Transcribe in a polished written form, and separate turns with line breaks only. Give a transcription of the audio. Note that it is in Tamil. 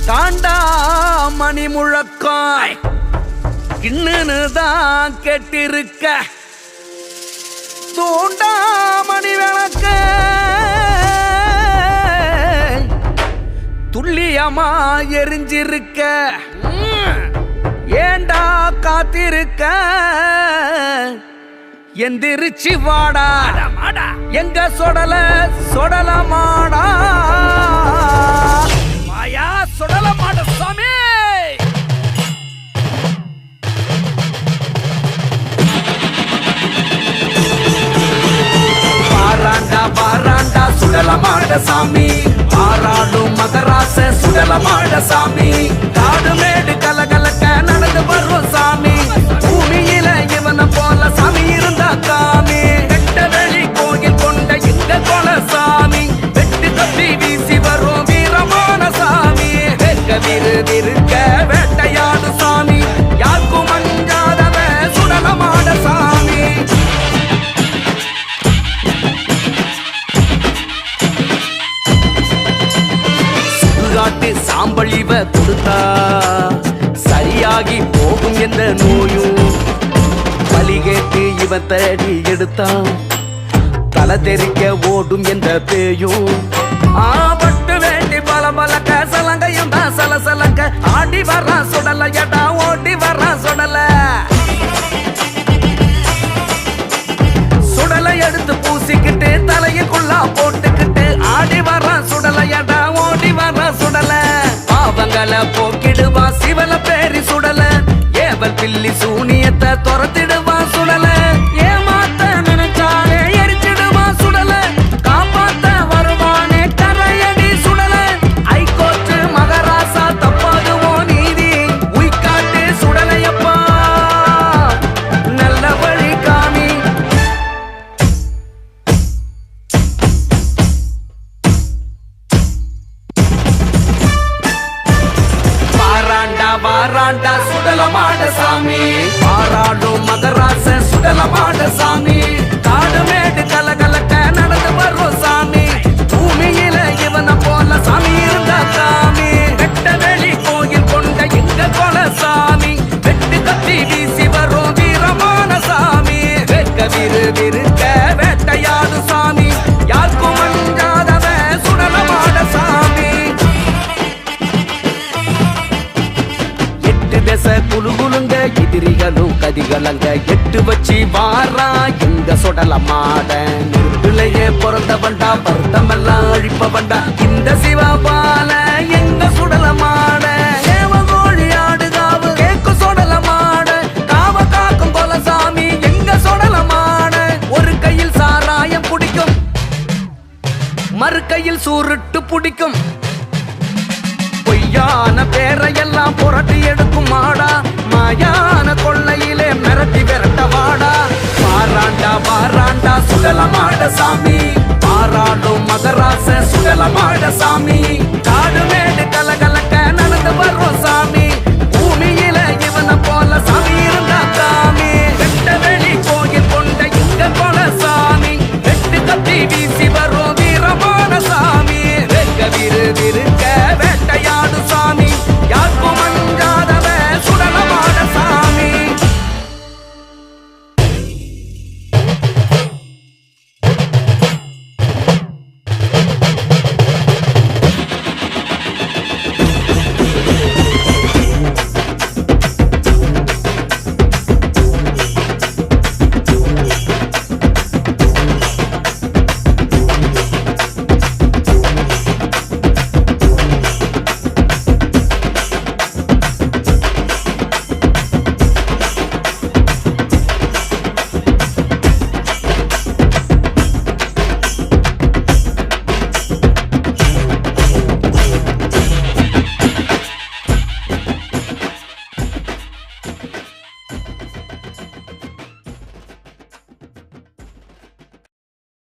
காண்டா மணி முழக்கம் கிண்ணுன்னு தான் கெட்டிருக்க தூண்டா மணி விளக்க துல்லியமா எரிஞ்சிருக்க ஏண்டா காத்திருக்க எந்திரிச்சு வாடா எங்க சொடல சொடல மாடா மாயா சொடல மாட சாமி பாராண்டா பாராண்டா சுடல மாட சாமி ஆறாடும் மகராச சுடல மாட சாமி காடு மேடு கலகலக்க நடந்து வரும் சாமி பூமியில இவனை போல சாமி இருந்தா காமி வெட்ட வெளி கோயில் கொண்ட எங்க கொல சாமி வெட்டு கத்தி வீசி வரும் வீரமான சாமி வெக்க விருக்க வேட்டையாடு சாமி யாருக்கும் அஞ்சாதவ சுடல மாட சாமி சுடுகாட்டு சாம்பல் இவ கொடுத்தா சரியாகி போகும் எந்த நோயும் பலி கேட்டு இவன் தேடி எடுத்தான் தலை தெரிக்க ஓடும் எந்த பேயும் ஆபட்டு வேண்டி பல பலக்க சலங்கையும் தான் சலசலங்க ஆடி வர்றான் சுடல எடா ஓடி வர்றான் சுடல சுடலை எடுத்து பூசிக்கிட்டு தலையுக்குள்ளா போட்டுக்கிட்டு ஆடி வர்றான் சுடல எடா ஓடி வர்றான் சுடல பாவங்களை போக்கிடுவா சிவல பேரி சுடல ஏவல் பில்லி சூனியத்தை துரத்திடுவா சுடல ஏமாத்த நினைச்சாலே எரிச்சிடுவா சுடல காப்பாத்த வருவானே கரையடி சுடல ஐகோர்ட் மகராசா தப்பாதுவோ நீதி உய்காட்டு சுடலையப்பா நல்ல வழி காமி வாராண்டா சுடல மாட சாமி பாராடும் மகராச சுடல மாட சாமி காடு மேடு கலகலக்க நடந்து வரும் சாமி பூமியில இவனை போல சாமி இருந்தா சாமி வெட்ட வெளி கோயில் கொண்ட எங்க கொல சாமி வெட்டு கத்தி வீசி வரும் வீரமான சாமி வெக்க விருக்க வேட்டையாடு சாமி யாருக்கும் அஞ்சாதவ சுடல மாட சாமி குலுகுலுங்க எதிரிகளும் கதிகளங்க எட்டு வச்சு வாரா எங்க சொடல மாட நெருப்பிலையே பிறந்தவண்டா பருத்தமெல்லாம் அழிப்பவண்டா இந்த சிவபால எங்க சுடல மாட ஏவகோழி ஆடுகாவு கேக்கு சொடல மாட காவ காக்கும் கொலசாமி எங்க சொடல மாட ஒரு கையில் சாராயம் குடிக்கும் மறு கையில் சூருட்டு பிடிக்கும் பொய்யான பேரையெல்லாம் புரட்டி எடுக்கும் மாடா மாயான கொள்ளையிலே மிரட்டி விரட்ட வாடா பாராண்டா சுடல மாட சாமி பாராடும் மகராச சுடல